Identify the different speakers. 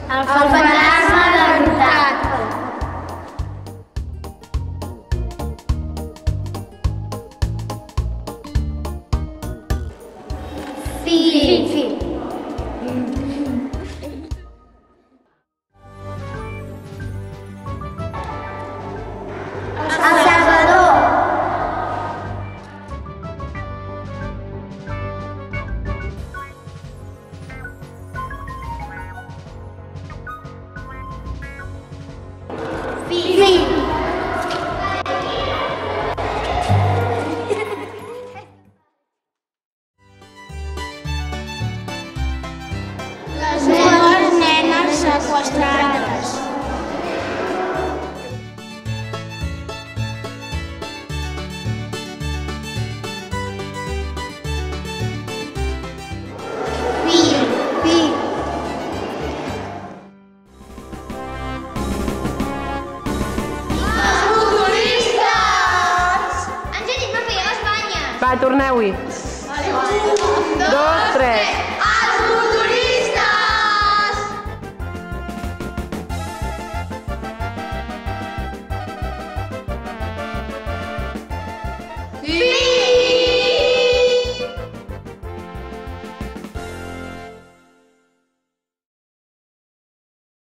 Speaker 1: El fantasma derrotat. Fill. El Salvador. Fill. Les dues nenes seqüestrades. Fill.
Speaker 2: Va, torneu-hi. 1, 2, 3.